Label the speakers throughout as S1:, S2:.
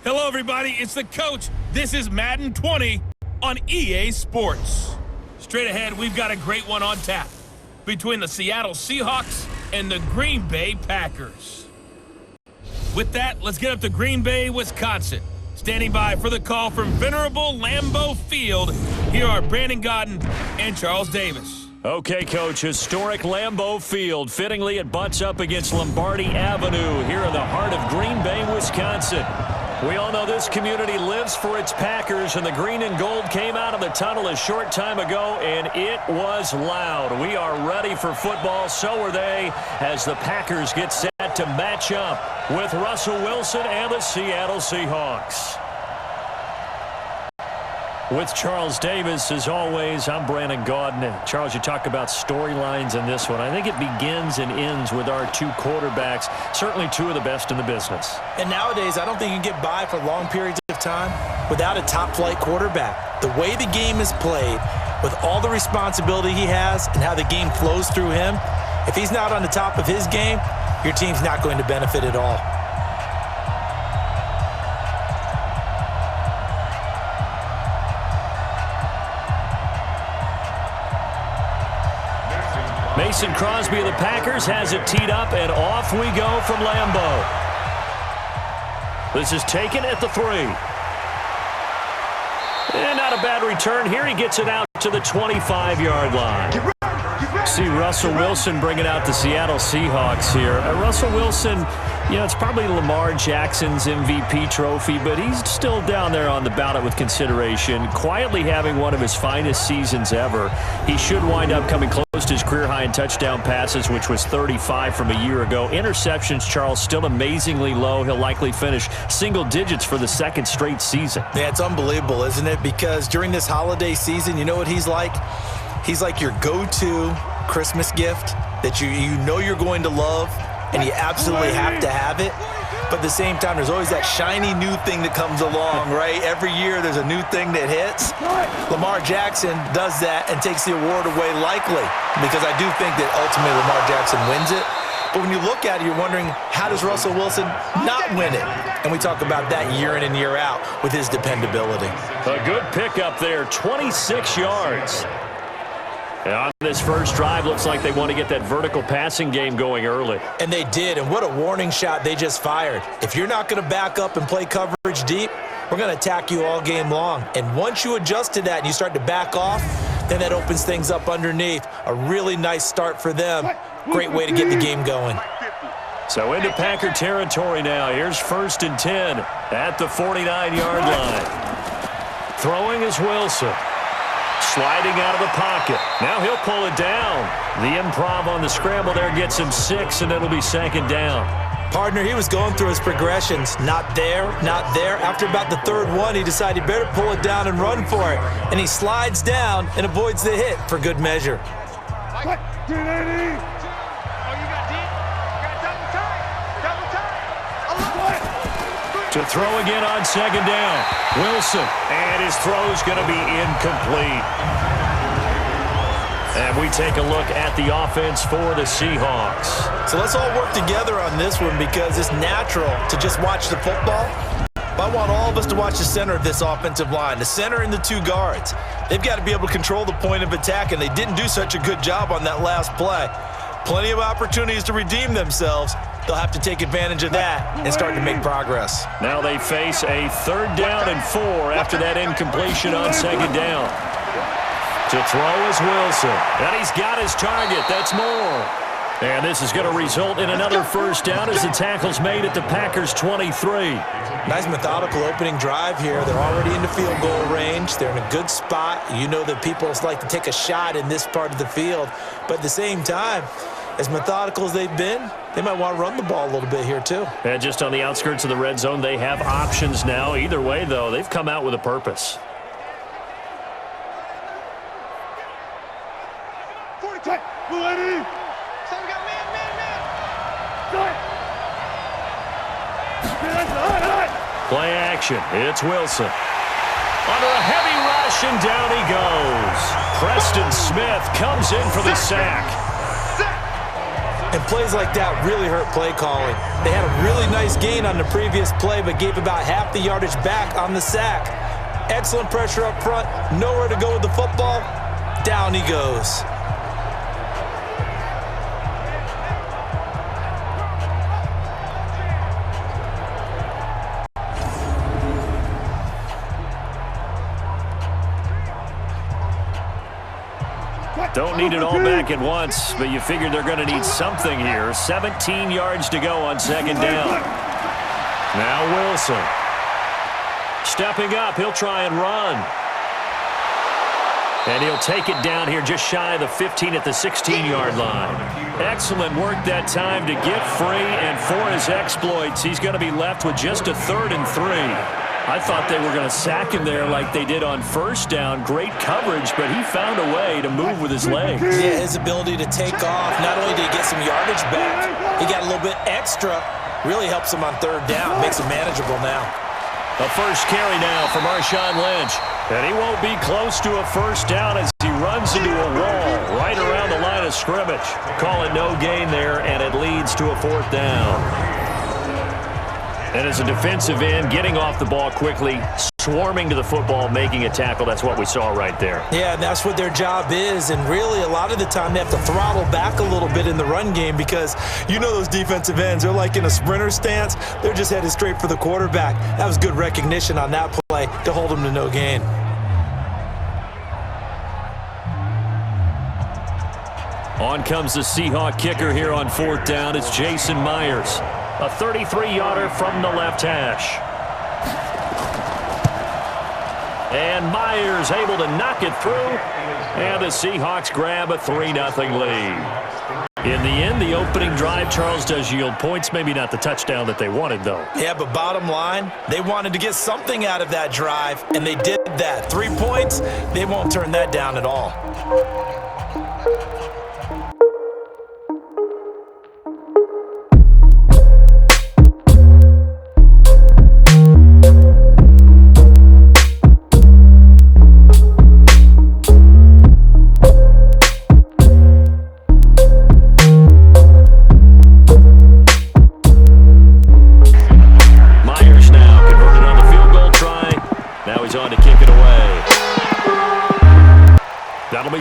S1: Hello, everybody. It's the coach. This is Madden 20 on EA Sports. Straight ahead, we've got a great one on tap between the Seattle Seahawks and the Green Bay Packers. With that, let's get up to Green Bay, Wisconsin. Standing by for the call from venerable Lambeau Field, here are Brandon Godden and Charles Davis.
S2: Okay, Coach, historic Lambeau Field. Fittingly, it butts up against Lombardi Avenue here in the heart of Green Bay, Wisconsin. We all know this community lives for its Packers, and the green and gold came out of the tunnel a short time ago, and it was loud. We are ready for football, so are they, as the Packers get set to match up with Russell Wilson and the Seattle Seahawks. With Charles Davis, as always, I'm Brandon Godden. Charles, you talk about storylines in this one. I think it begins and ends with our two quarterbacks, certainly two of the best in the business.
S3: And nowadays, I don't think you can get by for long periods of time without a top-flight quarterback. The way the game is played, with all the responsibility he has and how the game flows through him, if he's not on the top of his game, your team's not going to benefit at all.
S2: Mason Crosby of the Packers has it teed up, and off we go from Lambeau. This is taken at the 3. And not a bad return here. He gets it out to the 25-yard line. See Russell Wilson bringing out the Seattle Seahawks here. Russell Wilson, you know, it's probably Lamar Jackson's MVP trophy, but he's still down there on the ballot with consideration, quietly having one of his finest seasons ever. He should wind up coming close to his career high in touchdown passes, which was 35 from a year ago. Interceptions, Charles, still amazingly low. He'll likely finish single digits for the second straight season.
S3: Yeah, it's unbelievable, isn't it? Because during this holiday season, you know what he's like? He's like your go-to Christmas gift that you know you're going to love, and you absolutely have to have it. But at the same time, there's always that shiny new thing that comes along, right? Every year there's a new thing that hits. Lamar Jackson does that and takes the award away likely, because I do think that ultimately Lamar Jackson wins it. But when you look at it, you're wondering, how does Russell Wilson not win it? And we talk about that year in and year out with his dependability.
S2: A good pickup there, 26 yards. And on this first drive, looks like they want to get that vertical passing game going early.
S3: And they did, and what a warning shot they just fired. If you're not going to back up and play coverage deep, we're going to attack you all game long. And once you adjust to that and you start to back off, then that opens things up underneath. A really nice start for them. Great way to get the game going.
S2: So into Packer territory now. Here's 1st and 10 at the 49-yard line. Throwing is Wilson. Sliding out of the pocket. Now he'll pull it down. The improv on the scramble there gets him 6, and it'll be 2nd down.
S3: Partner, he was going through his progressions. Not there, not there. After about the 3rd one, he decided he better pull it down and run for it. And he slides down and avoids the hit for good measure.
S2: To throw again on 2nd down. Wilson, and his throw's going to be incomplete. And we take a look at the offense for the Seahawks.
S3: So let's all work together on this one, because it's natural to just watch the football. But I want all of us to watch the center of this offensive line, the center and the 2 guards. They've got to be able to control the point of attack, and they didn't do such a good job on that last play. Plenty of opportunities to redeem themselves. They'll have to take advantage of that and start to make progress.
S2: Now they face a 3rd down and 4 after that incompletion on 2nd down. To throw is Wilson. And he's got his target. That's more. And this is going to result in another 1st down as the tackle's made at the Packers' 23.
S3: Nice methodical opening drive here. They're already in the field goal range. They're in a good spot. You know that people like to take a shot in this part of the field. But at the same time, as methodical as they've been, they might want to run the ball a little bit here too.
S2: And just on the outskirts of the red zone, they have options now. Either way, though, they've come out with a purpose. Play action. It's Wilson. Under a heavy rush, and down he goes. Preston Smith comes in for the sack.
S3: And plays like that really hurt play calling. They had a really nice gain on the previous play, but gave about half the yardage back on the sack. Excellent pressure up front, nowhere to go with the football. Down he goes.
S2: Don't need it all back at once, but you figure they're going to need something here. 17 yards to go on second down. Now Wilson. Stepping up, he'll try and run. And he'll take it down here just shy of the 15 at the 16-yard line. Excellent work that time to get free, and for his exploits, he's going to be left with just a 3rd and 3. I thought they were going to sack him there like they did on first down. Great coverage, but he found a way to move with his legs.
S3: Yeah, his ability to take off, not only did he get some yardage back, he got a little bit extra. Really helps him on 3rd down, makes it manageable now.
S2: A first carry now for Marshawn Lynch. And he won't be close to a first down as he runs into a wall right around the line of scrimmage. Call it no gain there, and it leads to a 4th down. And as a defensive end, getting off the ball quickly, swarming to the football, making a tackle, that's what we saw right there.
S3: Yeah, and that's what their job is. And really, a lot of the time, they have to throttle back a little bit in the run game because you know those defensive ends, they're like in a sprinter stance. They're just headed straight for the quarterback. That was good recognition on that play to hold them to no gain.
S2: On comes the Seahawk kicker here on 4th down. It's Jason Myers. A 33-yarder from the left hash. And Myers able to knock it through. And the Seahawks grab a 3-0 lead. In the end, the opening drive, Charles, does yield points. Maybe not the touchdown that they wanted, though.
S3: Yeah, but bottom line, they wanted to get something out of that drive, and they did that. 3 points, they won't turn that down at all.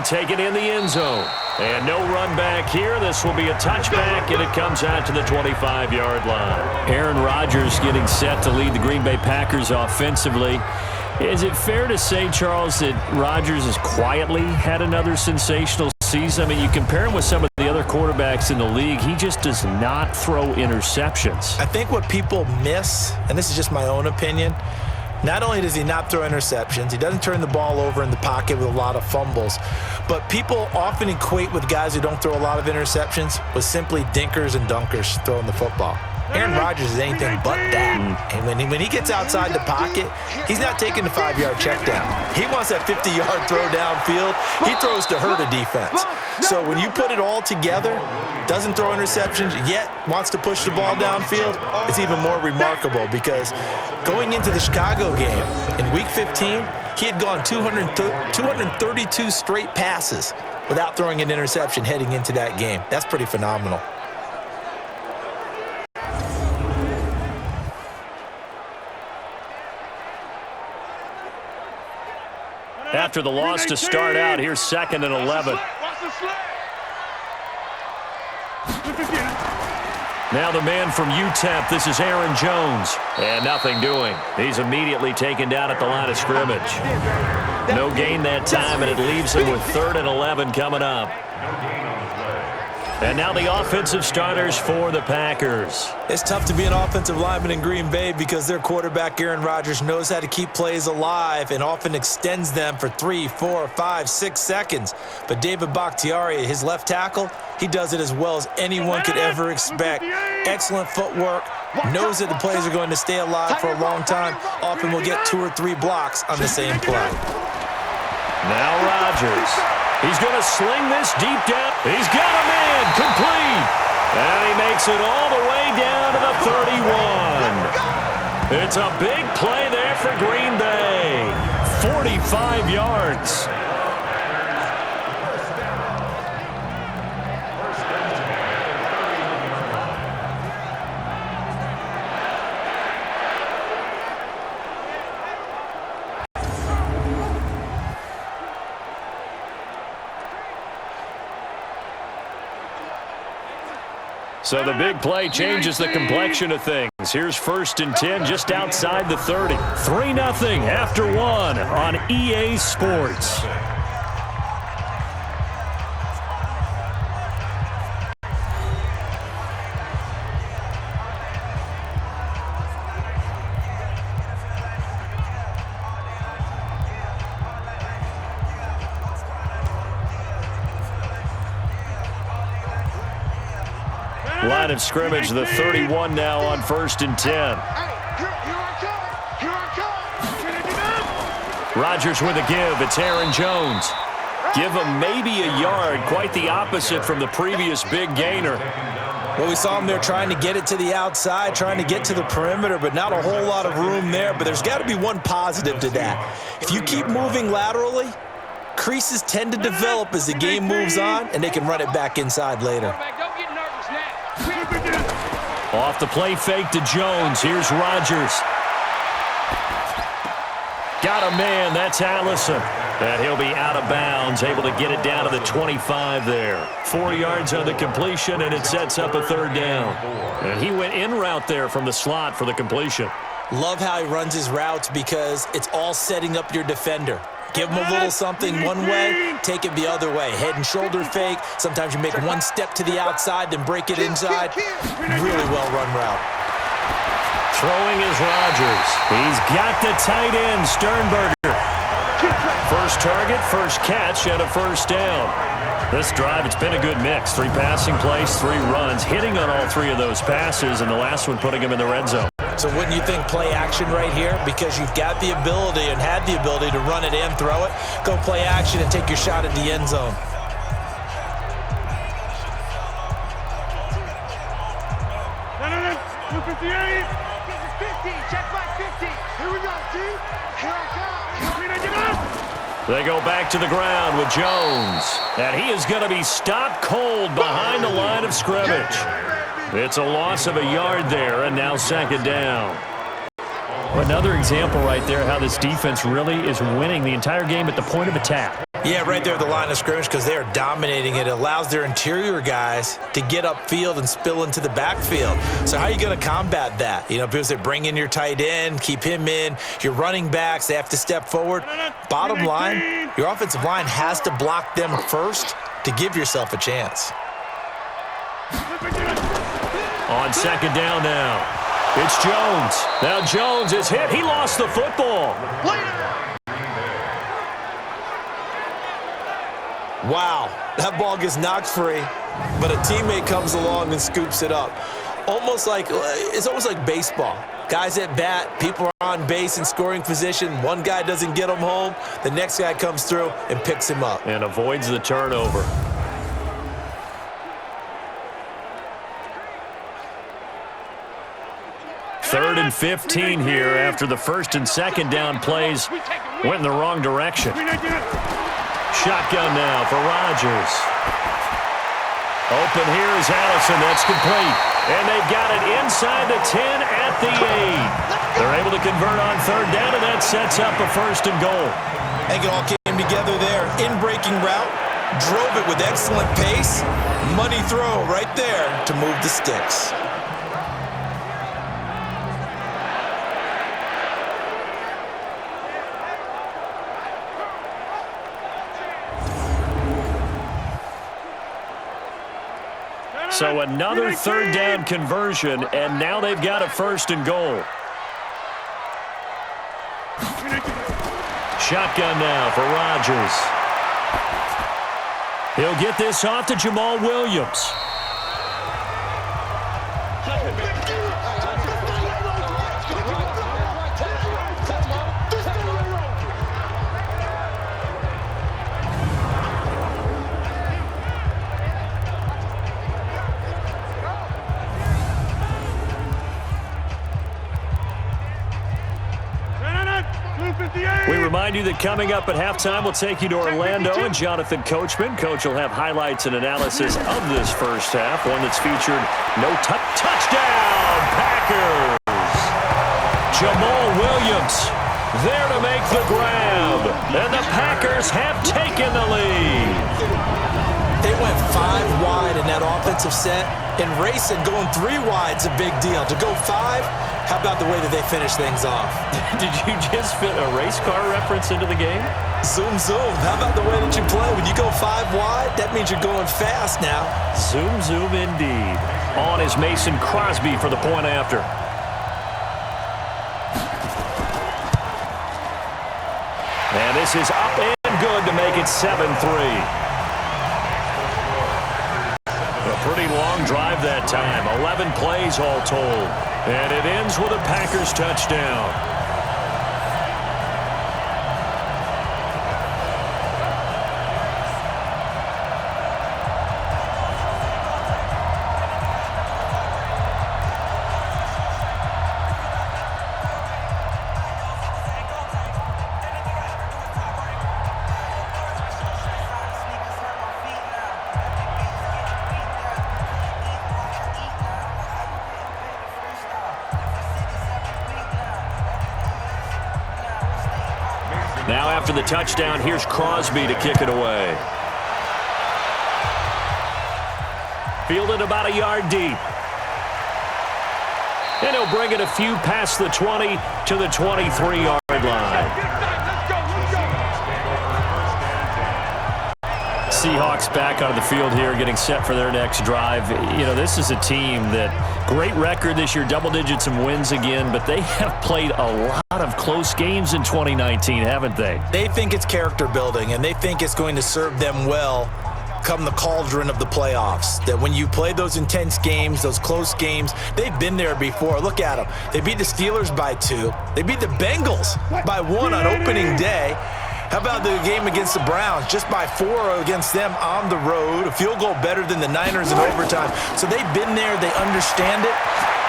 S2: Taken in the end zone. And no run back here. This will be a touchback, and it comes out to the 25-yard line. Aaron Rodgers getting set to lead the Green Bay Packers offensively. Is it fair to say, Charles, that Rodgers has quietly had another sensational season? I mean, you compare him with some of the other quarterbacks in the league, he just does not throw interceptions.
S3: I think what people miss, and this is just my own opinion, not only does he not throw interceptions, he doesn't turn the ball over in the pocket with a lot of fumbles, but people often equate with guys who don't throw a lot of interceptions with simply dinkers and dunkers throwing the football. Aaron Rodgers is anything but that. And when he gets outside the pocket, he's not taking the 5-yard check down. He wants that 50-yard throw downfield. He throws to hurt a defense. So when you put it all together, doesn't throw interceptions, yet wants to push the ball downfield, it's even more remarkable because going into the Chicago game in Week 15, he had gone 232 straight passes without throwing an interception heading into that game. That's pretty phenomenal.
S2: After the loss to start out, here's 2nd and 11. Now the man from UTEP, this is Aaron Jones. And nothing doing. He's immediately taken down at the line of scrimmage. No gain that time, and it leaves him with 3rd and 11 coming up. And now the offensive starters for the Packers.
S3: It's tough to be an offensive lineman in Green Bay because their quarterback, Aaron Rodgers, knows how to keep plays alive and often extends them for 3, 4, 5, 6 seconds. But David Bakhtiari, his left tackle, he does it as well as anyone could ever expect. Excellent footwork, knows that the plays are going to stay alive for a long time. Often will get 2 or 3 blocks on the same play.
S2: Now Rodgers. He's going to sling this deep down. He's got a man complete. And he makes it all the way down to the 31. It's a big play there for Green Bay. 45 yards. So the big play changes the complexion of things. Here's 1st and 10 just outside the 30. 3-0 after 1 on EA Sports. Line of scrimmage, the 31 now on 1st and 10. Rodgers with a give. It's Aaron Jones. Give him maybe a yard. Quite the opposite from the previous big gainer.
S3: Well, we saw him there trying to get it to the outside, trying to get to the perimeter, but not a whole lot of room there. But there's got to be one positive to that. If you keep moving laterally, creases tend to develop as the game moves on, and they can run it back inside later.
S2: Off the play fake to Jones. Here's Rodgers. Got a man. That's Allison. And he'll be out of bounds, able to get it down to the 25 there. 4 yards on the completion, and it sets up a 3rd down. And he went in route there from the slot for the completion.
S3: Love how he runs his routes because it's all setting up your defender. Give him a little something one way, take it the other way. Head and shoulder fake. Sometimes you make one step to the outside, then break it inside. Really well-run route.
S2: Throwing is Rodgers. He's got the tight end, Sternberger. First target, first catch, and a 1st down. This drive, it's been a good mix. 3 passing plays, 3 runs, hitting on all 3 of those passes, and the last one putting him in the red zone.
S3: So wouldn't you think play action right here? Because you've got the ability and had the ability to run it and throw it. Go play action and take your shot at the end zone.
S2: They go back to the ground with Jones. And he is going to be stopped cold behind the line of scrimmage. It's a loss of a yard there, and now 2nd down. Another example right there how this defense really is winning the entire game at the point of attack.
S3: Yeah, right there at the line of scrimmage because they are dominating it. It allows their interior guys to get upfield and spill into the backfield. So how are you going to combat that? You know, because they bring in your tight end, keep him in. Your running backs, they have to step forward. Bottom line, your offensive line has to block them first to give yourself a chance.
S2: On 2nd down now. It's Jones. Now Jones is hit. He lost the football.
S3: Wow, that ball gets knocked free, but a teammate comes along and scoops it up. It's almost like baseball. Guys at bat, people are on base in scoring position. One guy doesn't get him home. The next guy comes through and picks him up.
S2: And avoids the turnover. Third and 15 here after the 1st and 2nd down plays went in the wrong direction. Shotgun now for Rodgers. Open here is Allison. That's complete. And they've got it inside the 10 at the 8. They're able to convert on 3rd down, and that sets up a 1st and goal.
S3: I think it all came together there. In-breaking route, drove it with excellent pace. Money throw right there to move the sticks.
S2: So another 3rd down conversion, and now they've got a 1st and goal. Shotgun now for Rodgers. He'll get this off to Jamal Williams. We remind you that coming up at halftime, we'll take you to Orlando and Jonathan Coachman. Coach will have highlights and analysis of this first half, one that's featured touchdown, Packers. Jamal Williams there to make the grab, and the Packers have taken the lead.
S3: They went 5 wide in that offensive set, and racing going 3 wide's a big deal. To go 5, how about the way that they finish things off?
S2: Did you just fit a race car reference into the game?
S3: Zoom, zoom. How about the way that you play? When you go 5 wide, that means you're going fast now.
S2: Zoom, zoom indeed. On is Mason Crosby for the point after. And this is up and good to make it 7-3. A pretty long drive that time. 11 plays all told. And it ends with a Packers touchdown. Now after the touchdown, here's Crosby to kick it away. Fielded about a yard deep. And he'll bring it a few past the 20 to the 23-yard line. Seahawks back on the field here, getting set for their next drive. You know, this is a team that great record this year, double digits and wins again, but they have played a lot of close games in 2019, haven't they?
S3: They think it's character building, and they think it's going to serve them well come the cauldron of the playoffs. That when you play those intense games, those close games, they've been there before. Look at them. They beat the Steelers by 2. They beat the Bengals by 1 on opening day. How about the game against the Browns? Just by 4 against them on the road. A field goal better than the Niners in overtime. So they've been there. They understand it.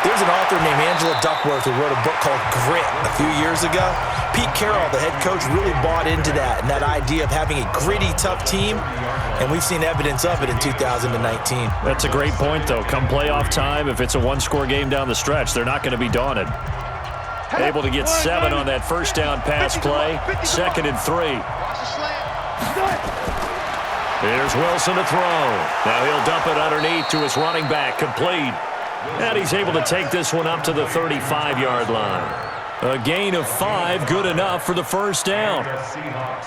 S3: There's an author named Angela Duckworth who wrote a book called Grit a few years ago. Pete Carroll, the head coach, really bought into that and that idea of having a gritty, tough team. And we've seen evidence of it in 2019.
S2: That's a great point, though. Come playoff time, if it's a one-score game down the stretch, they're not going to be daunted. Able to get 7 on that first down pass play. 2nd and 3. Here's Wilson to throw. Now he'll dump it underneath to his running back. Complete. And he's able to take this one up to the 35-yard line. A gain of 5, good enough for the first down.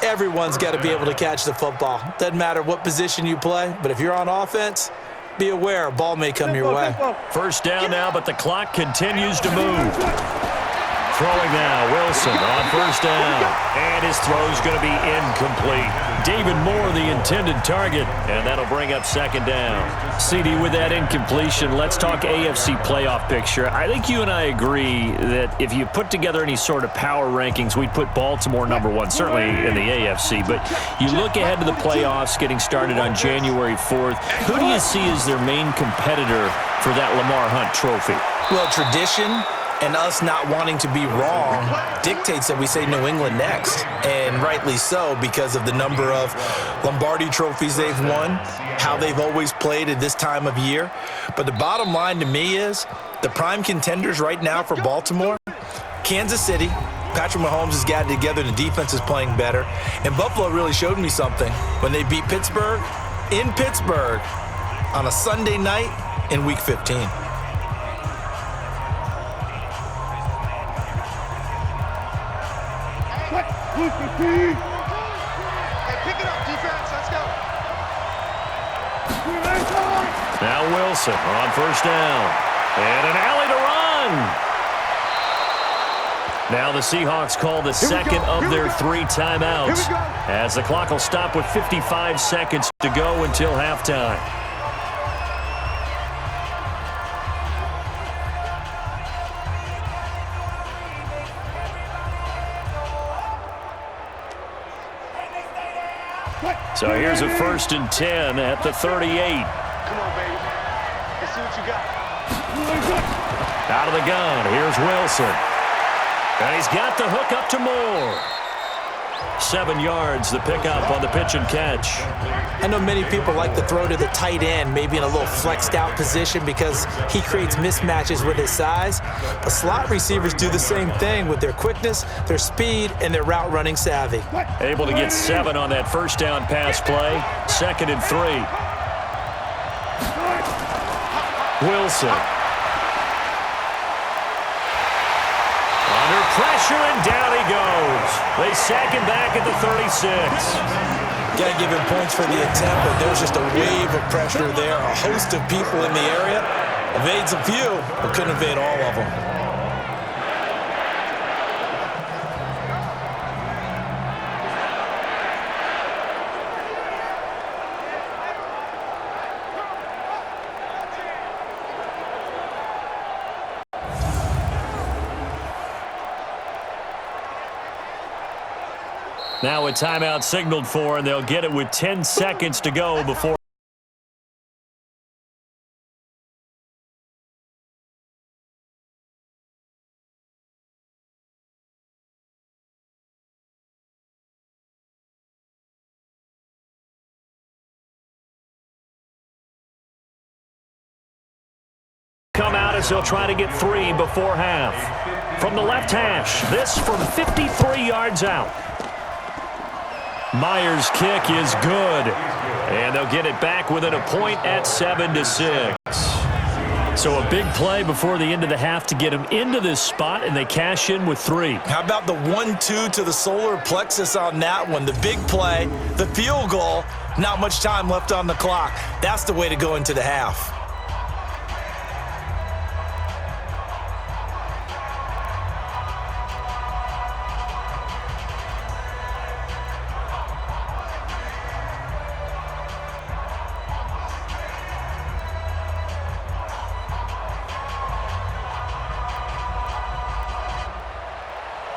S3: Everyone's got to be able to catch the football. Doesn't matter what position you play, but if you're on offense, be aware a ball may come your way.
S2: First down now, but the clock continues to move. Throwing now, Wilson on first down. And his throw's going to be incomplete. David Moore, the intended target, and that'll bring up 2nd down. CD, with that incompletion, let's talk AFC playoff picture. I think you and I agree that if you put together any sort of power rankings, we'd put Baltimore number 1, certainly in the AFC. But you look ahead to the playoffs getting started on January 4th. Who do you see as their main competitor for that Lamar Hunt trophy?
S3: Well, tradition and us not wanting to be wrong dictates that we say New England next. And rightly so, because of the number of Lombardi trophies they've won, how they've always played at this time of year. But the bottom line to me is the prime contenders right now for Baltimore, Kansas City. Patrick Mahomes has got it together. The defense is playing better. And Buffalo really showed me something when they beat Pittsburgh in Pittsburgh on a Sunday night in Week 15.
S4: Hey, pick it up, defense. Let's go.
S2: Now Wilson on first down. And an alley to run. Now the Seahawks call the second of their 3 timeouts, as the clock will stop with 55 seconds to go until halftime. So here's a 1st and 10 at the 38.
S4: Come on, baby. Let's see what you got.
S2: Out of the gun, here's Wilson. And he's got the hook up to Moore. 7 yards, the pickup on the pitch and catch.
S3: I know many people like to throw to the tight end, maybe in a little flexed out position because he creates mismatches with his size. But slot receivers do the same thing with their quickness, their speed, and their route running savvy.
S2: Able to get 7 on that first down pass play. 2nd and 3. Wilson. Under pressure, and down he goes. They sack him back at the 36.
S3: Got to give him points for the attempt, but there's just a wave of pressure there. A host of people in the area. Evades a few, but couldn't evade all of them.
S2: Now a timeout signaled for, and they'll get it with 10 seconds to go before. Come out as they'll try to get 3 before half. From the left hash, this from 53 yards out. Myers' kick is good, and they'll get it back within a point at 7-6. So a big play before the end of the half to get them into this spot, and they cash in with 3.
S3: How about the 1-2 to the solar plexus on that one? The big play, the field goal, not much time left on the clock. That's the way to go into the half.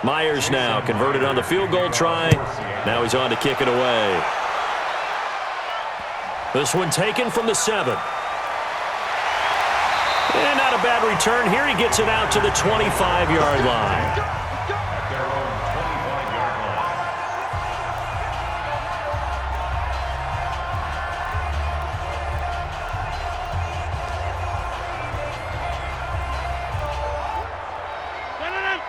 S2: Myers now converted on the field goal try. Now he's on to kick it away. This one taken from the 7. And not a bad return here. He gets it out to the 25-yard line.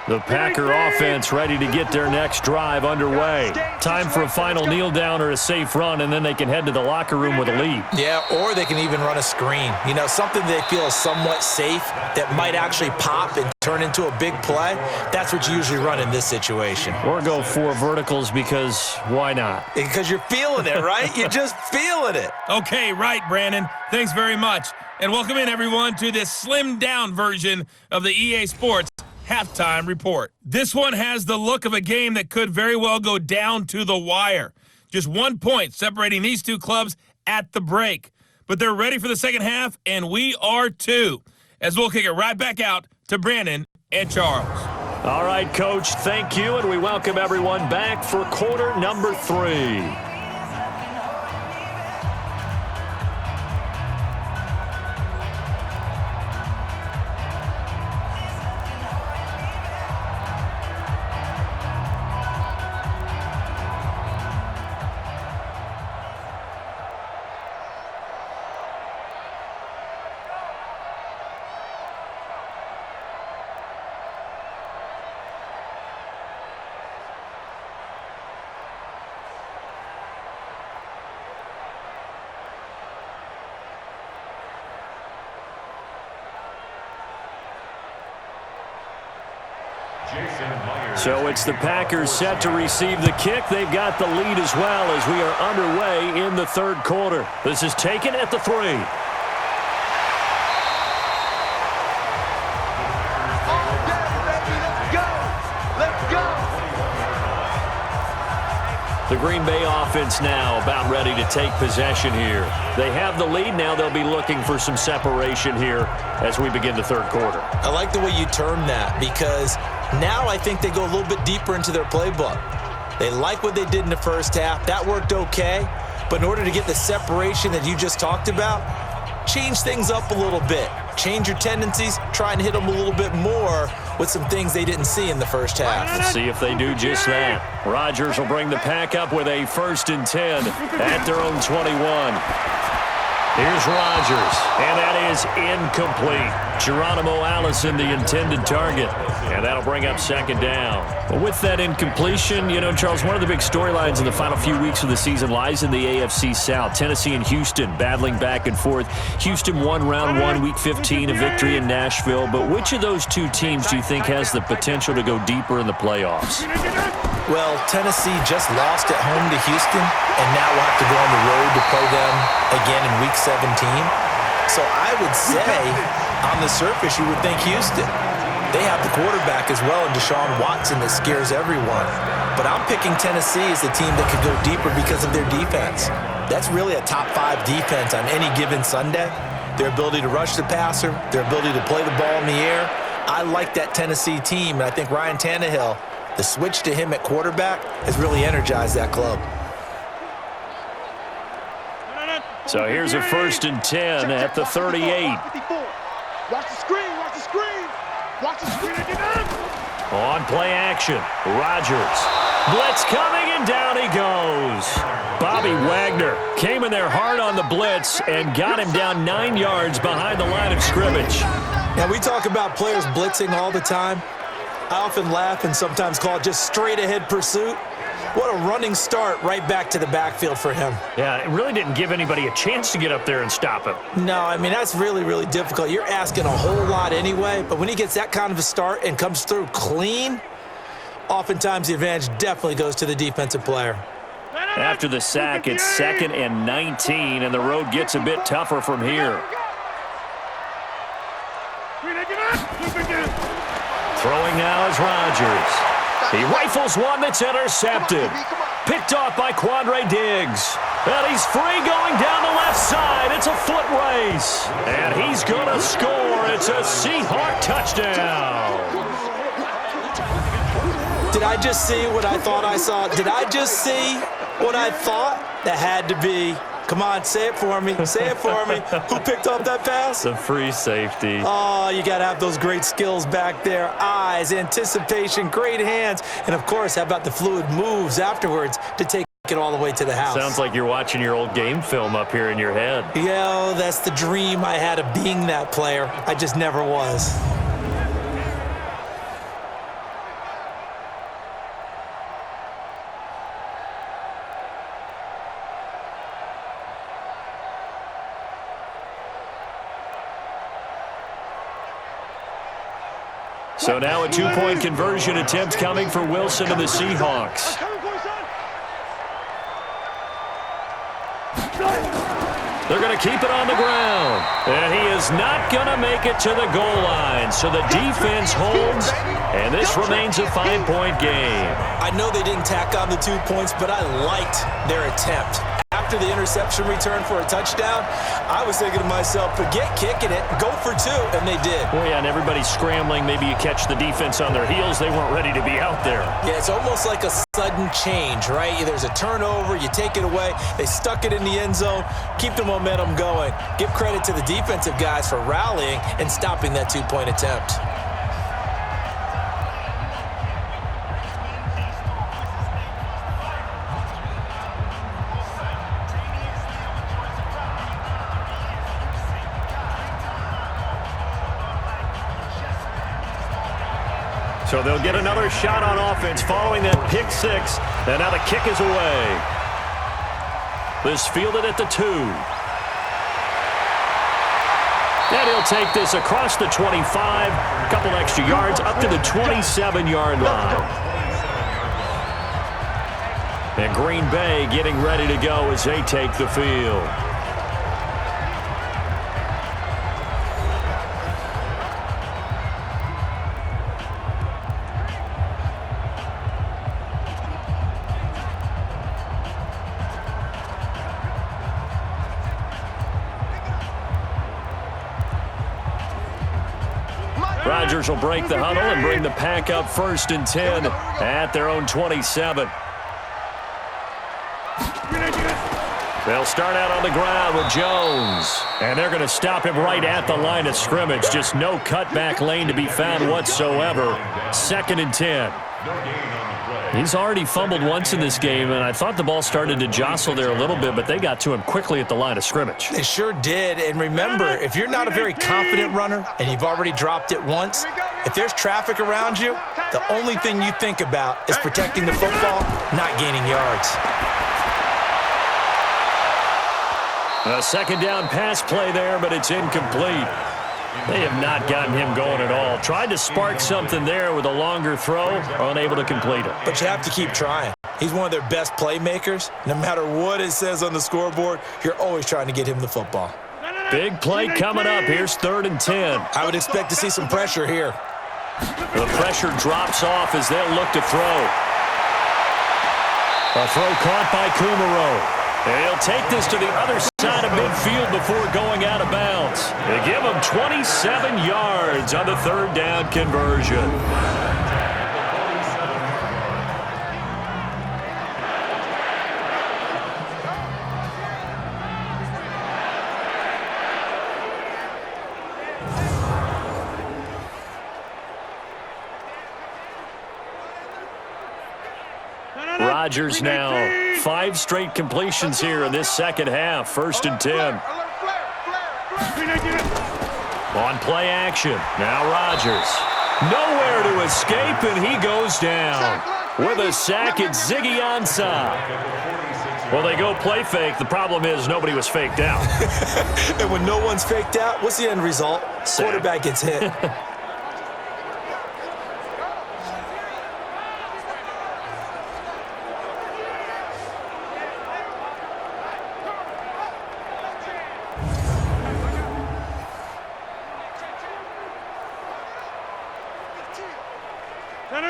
S2: The Packer offense ready to get their next drive underway. Time for a final kneel down or a safe run, and then they can head to the locker room with a lead.
S3: Yeah, or they can even run a screen. You know, something they feel is somewhat safe that might actually pop and turn into a big play. That's what you usually run in this situation.
S2: Or go 4 verticals because why not?
S3: Because you're feeling it, right? You're just feeling it.
S1: Okay, right, Brandon. Thanks very much. And welcome in, everyone, to this slimmed-down version of the EA Sports Halftime Report. This one has the look of a game that could very well go down to the wire. Just 1 point separating these two clubs at the break. But they're ready for the second half, and we are too. As we'll kick it right back out to Brandon and Charles.
S2: All right, Coach, thank you, and we welcome everyone back for quarter number 3. So it's the Packers set to receive the kick. They've got the lead as well as we are underway in the third quarter. This is taken at the 3. The Green Bay offense now about ready to take possession here. They have the lead. Now they'll be looking for some separation here as we begin the third quarter.
S3: I like the way you term that because now I think they go a little bit deeper into their playbook. They like what they did in the first half. That worked okay. But in order to get the separation that you just talked about, change things up a little bit. Change your tendencies. Try and hit them a little bit more with some things they didn't see in the first half.
S2: Let's see if they do just that. Rodgers will bring the pack up with a 1st and 10 at their own 21. Here's Rodgers, and that is incomplete. Geronimo Allison, the intended target, and that'll bring up second down. Well, with that incompletion, you know, Charles, one of the big storylines in the final few weeks of the season lies in the AFC South. Tennessee and Houston battling back and forth. Houston won round 1, week 15, a victory in Nashville. But which of those two teams do you think has the potential to go deeper in the playoffs?
S3: Well, Tennessee just lost at home to Houston, and now we'll have to go on the road to play them again in week 17. So I would say, on the surface, you would think Houston. They have the quarterback as well in Deshaun Watson that scares everyone. But I'm picking Tennessee as the team that could go deeper because of their defense. That's really a top 5 defense on any given Sunday. Their ability to rush the passer, their ability to play the ball in the air. I like that Tennessee team, and I think Ryan Tannehill, the switch to him at quarterback, has really energized that club.
S2: So here's a 1st and 10 at the 38.
S4: Watch the screen, watch the screen. Watch the screen.
S2: On play action, Rodgers. Blitz coming, and down he goes. Bobby Wagner came in there hard on the blitz and got him down 9 yards behind the line of scrimmage.
S3: Now, we talk about players blitzing all the time. I often laugh and sometimes call it just straight-ahead pursuit. What a running start right back to the backfield for him.
S2: Yeah, it really didn't give anybody a chance to get up there and stop him.
S3: No, I mean, that's really, really difficult. You're asking a whole lot anyway, but when he gets that kind of a start and comes through clean, oftentimes the advantage definitely goes to the defensive player.
S2: After the sack, it's 2nd and 19, and the road gets a bit tougher from here. Throwing now is Rodgers. He rifles one that's intercepted. Picked off by Quandre Diggs. And he's free going down the left side. It's a foot race. And he's going to score. It's a Seahawk touchdown.
S3: Did I just see what I thought I saw? Did I just see what I thought? That had to be. Come on, say it for me. Say it for me. Who picked up that pass?
S2: The free safety.
S3: Oh, you got to have those great skills back there. Eyes, anticipation, great hands. And, of course, how about the fluid moves afterwards to take it all the way to the house?
S2: Sounds like you're watching your old game film up here in your head.
S3: Yeah, that's the dream I had of being that player. I just never was.
S2: So now a 2-point conversion attempt coming for Wilson and the Seahawks. They're going to keep it on the ground. And he is not going to make it to the goal line. So the defense holds, and this remains a 5-point game.
S3: I know they didn't tack on the 2 points, but I liked their attempt. After the interception return for a touchdown, I was thinking to myself, forget kicking it, go for 2, and they did.
S2: Well, yeah, and everybody's scrambling. Maybe you catch the defense on their heels. They weren't ready to be out there.
S3: Yeah, it's almost like a sudden change, right? There's a turnover, you take it away, they stuck it in the end zone, keep the momentum going. Give credit to the defensive guys for rallying and stopping that 2-point attempt.
S2: So they'll get another shot on offense following that pick 6. And now the kick is away. This fielded at the 2. And he'll take this across the 25. A couple extra yards up to the 27-yard line. And Green Bay getting ready to go as they take the field. Rodgers will break the huddle and bring the pack up 1st and 10 at their own 27. They'll start out on the ground with Jones. And they're going to stop him right at the line of scrimmage. Just no cutback lane to be found whatsoever. 2nd and 10. He's already fumbled once in this game, and I thought the ball started to jostle there a little bit, but they got to him quickly at the line of scrimmage.
S3: They sure did. And remember, if you're not a very confident runner and you've already dropped it once, if there's traffic around you, the only thing you think about is protecting the football, not gaining yards.
S2: A second down pass play there, but it's incomplete. They have not gotten him going at all. Tried to spark something there with a longer throw, unable to complete it.
S3: But you have to keep trying. He's one of their best playmakers. No matter what it says on the scoreboard, you're always trying to get him the football.
S2: Big play coming up. Here's 3rd and 10.
S3: I would expect to see some pressure here.
S2: The pressure drops off as they'll look to throw. A throw caught by Kumaro. And he'll take this to the other side of midfield before going out of bounds. They give him 27 yards on the 3rd down conversion. Rodgers now 5 straight completions here in this second half. 1st and 10. On play action. Now Rodgers. Nowhere to escape, and he goes down. With a sack, it's Ziggy Ansah. Well, they go play fake. The problem is nobody was faked out.
S3: And when no one's faked out, what's the end result?
S2: Sack.
S3: Quarterback gets hit.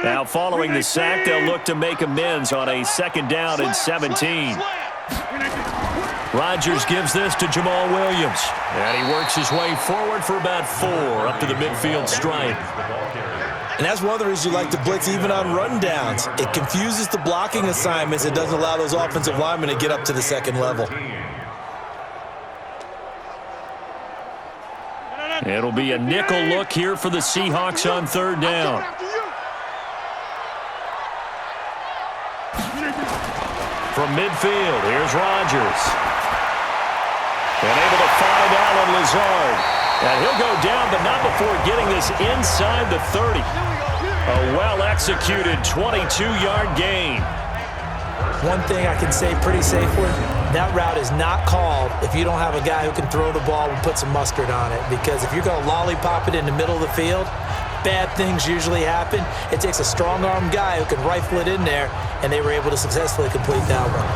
S2: Now following the sack, they'll look to make amends on a 2nd down and 17. Rodgers gives this to Jamal Williams. And he works his way forward for about 4 up to the midfield stripe.
S3: And that's one of the reasons you like to blitz even on rundowns. It confuses the blocking assignments. It doesn't allow those offensive linemen to get up to the 2nd level.
S2: It'll be a nickel look here for the Seahawks on 3rd down. From midfield, here's Rodgers. And able to find Allen Lazard. And he'll go down, but not before getting this inside the 30. A well-executed 22-yard gain.
S3: One thing I can say pretty safely, that route is not called if you don't have a guy who can throw the ball and put some mustard on it. Because if you're going to lollipop it in the middle of the field, bad things usually happen. It takes a strong-armed guy who can rifle it in there, and they were able to successfully complete that one.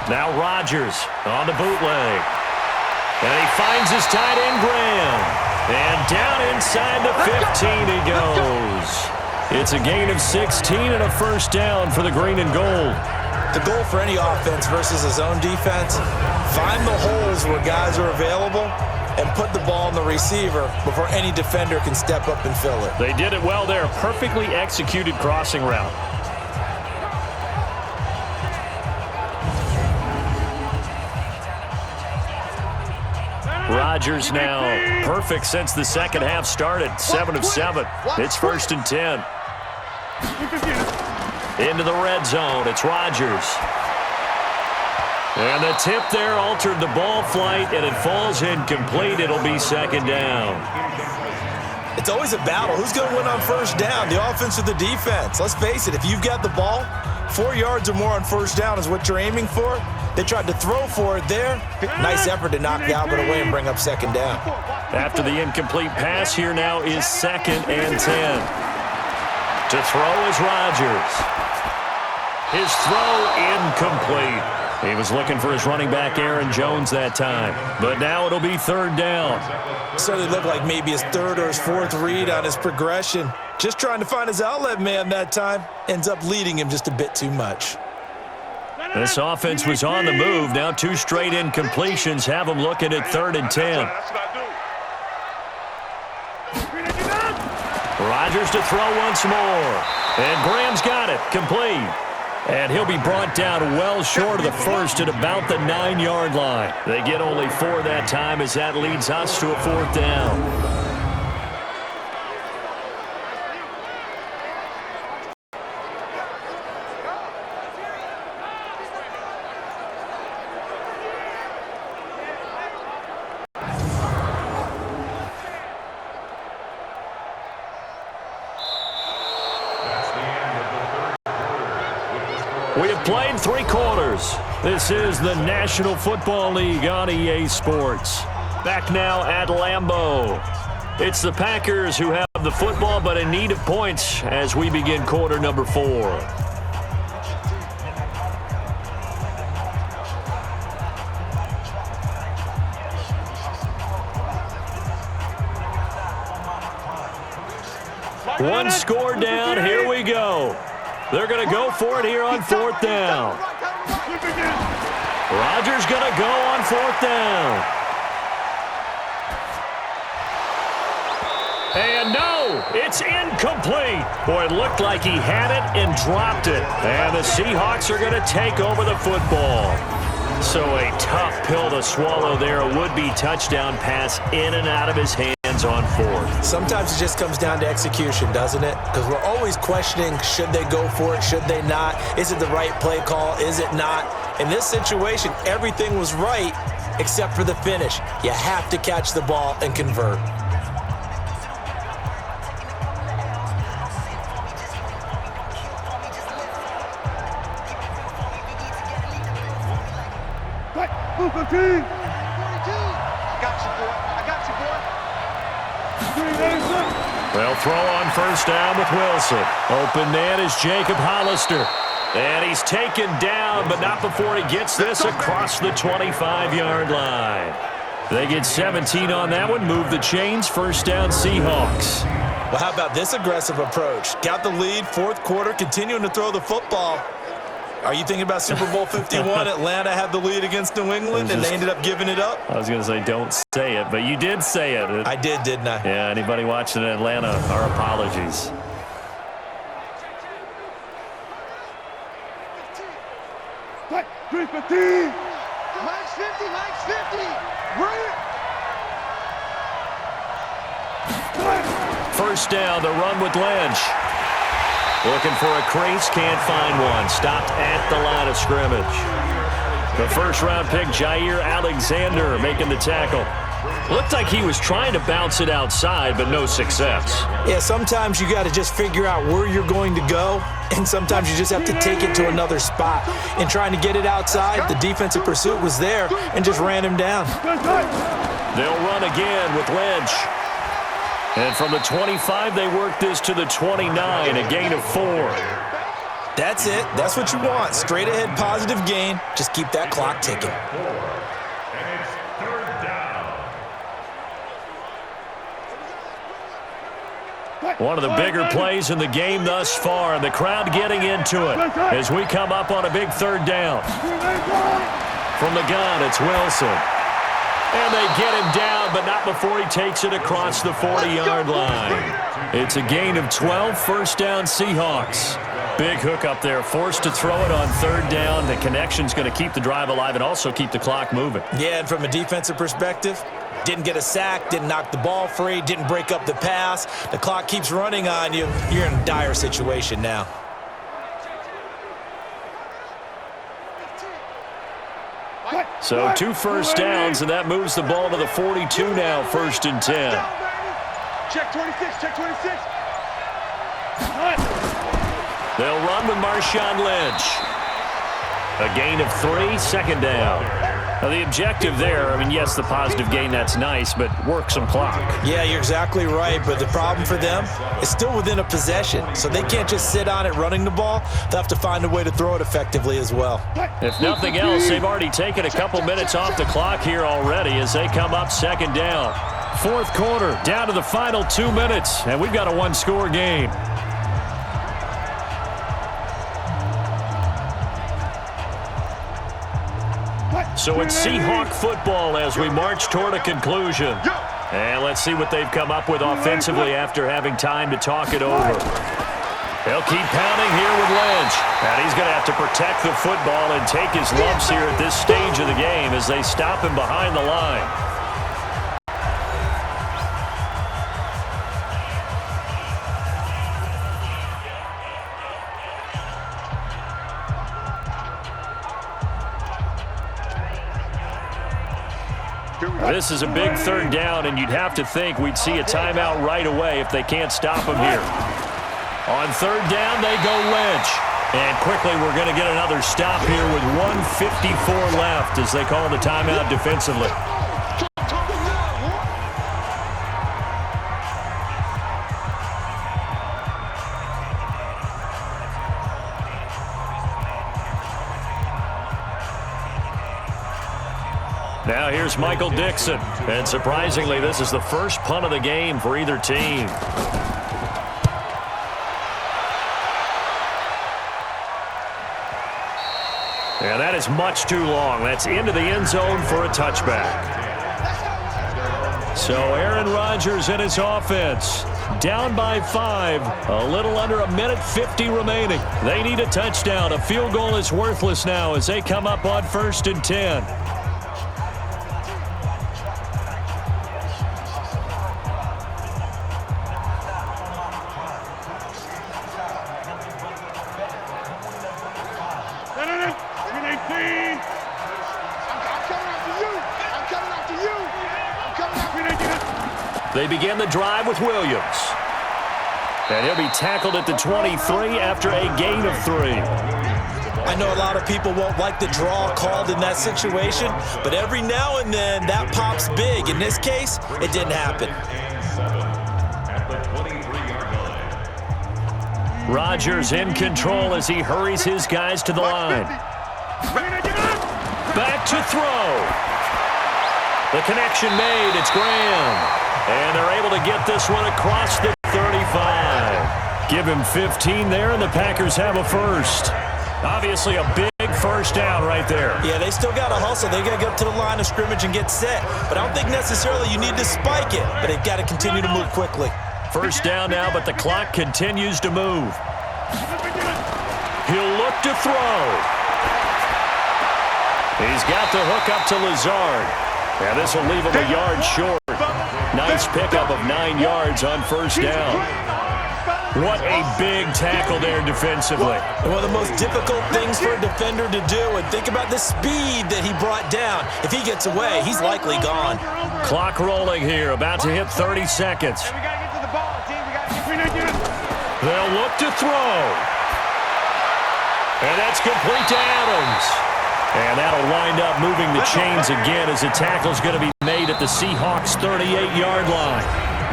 S2: Now Rodgers on the bootleg. And he finds his tight end Graham. And down inside the 15 he goes. It's a gain of 16 and a 1st down for the green and gold.
S3: The goal for any offense versus a zone defense, find the holes where guys are available and put the ball in the receiver before any defender can step up and fill it.
S2: They did it well there. Perfectly executed crossing route. Rodgers now perfect since the 2nd half started. 7 of 7. It's 1st and 10. Into the red zone. It's Rodgers. And the tip there altered the ball flight, and it falls incomplete. It'll be 2nd down.
S3: It's always a battle. Who's going to win on 1st down, the offense or the defense? Let's face it, if you've got the ball, 4 yards or more on 1st down is what you're aiming for. They tried to throw for it there. Nice effort to knock the outlet away and bring up 2nd down.
S2: After the incomplete pass, here now is 2nd and 10. To throw is Rodgers. His throw incomplete. He was looking for his running back, Aaron Jones, that time. But now it'll be 3rd down.
S3: Certainly looked like maybe his 3rd or his 4th read on his progression. Just trying to find his outlet man that time. Ends up leading him just a bit too much.
S2: This offense was on the move. Now 2 straight incompletions have them looking at 3rd and 10. Rodgers to throw once more. And Graham's got it. Complete. And he'll be brought down well short of the first at about the 9-yard line. They get only 4 that time as that leads us to a 4th down. We have played 3 quarters. This is the National Football League on EA Sports. Back now at Lambeau. It's the Packers who have the football but in need of points as we begin quarter number 4. One score down. Here we go. They're going to go for it here on 4th down. Rodgers going to go on 4th down. And no, it's incomplete. Boy, it looked like he had it and dropped it. And the Seahawks are going to take over the football. So a tough pill to swallow there. A would-be touchdown pass in and out of his hands on 4th.
S3: Sometimes it just comes down to execution, doesn't it? Because we're always questioning, should they go for it, should they not? Is it the right play call, is it not? In this situation, everything was right except for the finish. You have to catch the ball and convert.
S4: Move 15. 42. I got you, boy. I got you, boy.
S2: They'll throw on 1st down with Wilson. Open man is Jacob Hollister. And he's taken down, but not before he gets this across the 25-yard line. They get 17 on that one. Move the chains. 1st down, Seahawks.
S3: Well, how about this aggressive approach? Got the lead, 4th quarter, continuing to throw the football. Are you thinking about Super Bowl 51? Atlanta had the lead against New England, and they ended up giving it up?
S2: I was going to say don't say it, but you did say it.
S3: I did, didn't I?
S2: Yeah, anybody watching in Atlanta, our apologies.
S4: Right, 315. Max 50, Max 50. Right.
S2: 1st down, the run with Lynch. Looking for a crease, can't find one. Stopped at the line of scrimmage. The 1st-round pick, Jair Alexander, making the tackle. Looked like he was trying to bounce it outside, but no success.
S3: Yeah, sometimes you got to just figure out where you're going to go, and sometimes you just have to take it to another spot. In trying to get it outside, the defensive pursuit was there and just ran him down.
S2: They'll run again with Lynch. And from the 25, they work this to the 29, a gain of 4.
S3: That's it. That's what you want. Straight ahead, positive gain. Just keep that clock ticking.
S2: One of the bigger plays in the game thus far, and the crowd getting into it as we come up on a big 3rd down. From the gun, it's Wilson. And they get him down, but not before he takes it across the 40-yard line. It's a gain of 12, 1st down Seahawks. Big hook up there, forced to throw it on 3rd down. The connection's going to keep the drive alive and also keep the clock moving.
S3: Yeah, and from a defensive perspective, didn't get a sack, didn't knock the ball free, didn't break up the pass. The clock keeps running on you. You're in a dire situation now.
S2: So 2 1st downs, and that moves the ball to the 42 now, 1st and 10.
S4: Check 26, check 26.
S2: They'll run with Marshawn Lynch. A gain of 3, 2nd down. Now the objective there, I mean, yes, the positive gain, that's nice, but work some clock.
S3: Yeah, you're exactly right, but the problem for them is still within a possession, so they can't just sit on it running the ball. They'll have to find a way to throw it effectively as well.
S2: If nothing else, they've already taken a couple minutes off the clock here already as they come up 2nd down. 4th quarter, down to the final 2 minutes, and we've got a 1-score game. So it's Seahawk football as we march toward a conclusion. And let's see what they've come up with offensively after having time to talk it over. He'll keep pounding here with Lynch. And he's going to have to protect the football and take his lumps here at this stage of the game as they stop him behind the line. This is a big third down, and you'd have to think we'd see a timeout right away if they can't stop him here. On third down, they go Lynch. And quickly, we're going to get another stop here with 1:54 left as they call the timeout defensively. Now here's Michael Dixon. And surprisingly, this is the first punt of the game for either team. And that is much too long. That's into the end zone for a touchback. So Aaron Rodgers and his offense down by 5. A little under a minute 50 remaining. They need a touchdown. A field goal is worthless now as they come up on 1st and 10. They begin the drive with Williams. And he'll be tackled at the 23 after a gain of 3.
S3: I know a lot of people won't like the draw called in that situation, but every now and then that pops big. In this case, it didn't happen.
S2: Rodgers in control as he hurries his guys to the line. Back to throw. The connection made. It's Graham. And they're able to get this one across the 35. Give him 15 there, and the Packers have a first. Obviously a big first down right there.
S3: Yeah, they still got to hustle. They got to get up to the line of scrimmage and get set. But I don't think necessarily you need to spike it, but they've got to continue to move quickly.
S2: First down now, but the clock continues to move. He'll look to throw. He's got the hook up to Lazard. And this will leave him a yard short. Nice pickup of 9 yards on first down. What a big tackle there defensively.
S3: One of the most difficult things for a defender to do. And think about the speed that he brought down. If he gets away, he's likely gone.
S2: Clock rolling here, about to hit 30 seconds. They'll look to throw. And that's complete to Adams. And that'll wind up moving the chains again as the tackle's going to be made at the Seahawks' 38-yard line.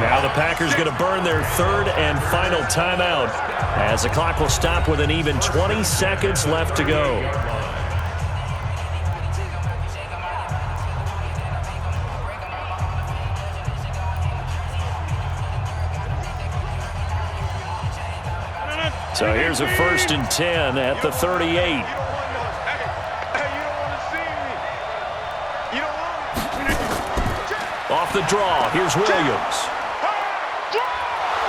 S2: Now the Packers going to burn their third and final timeout as the clock will stop with an even 20 seconds left to go. So here's a 1st and 10 at the 38. Off the draw, here's Williams.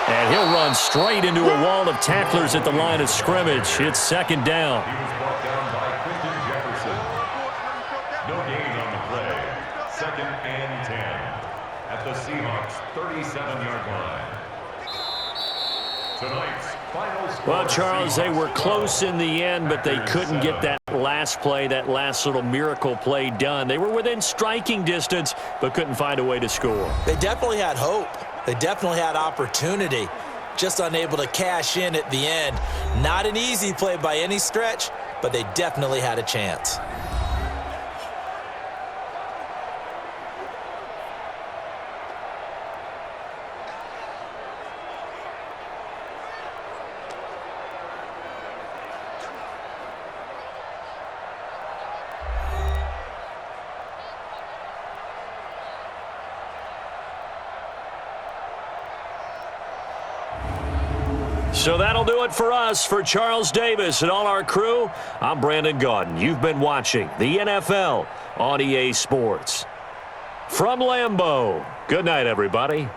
S2: And he'll run straight into a wall of tacklers at the line of scrimmage. It's 2nd down.
S5: No gain on the play. 2nd and 10 at the Seahawks' 37-yard line. Tonight's final score.
S2: Well, Charles, they were close in the end, but they couldn't get that last play, that last little miracle play done. They were within striking distance, but couldn't find a way to score.
S3: They definitely had hope. They definitely had opportunity. Just unable to cash in at the end. Not an easy play by any stretch, but they definitely had a chance.
S2: So that'll do it for us. For Charles Davis and all our crew, I'm Brandon Gaudin. You've been watching the NFL on EA Sports. From Lambeau, good night, everybody.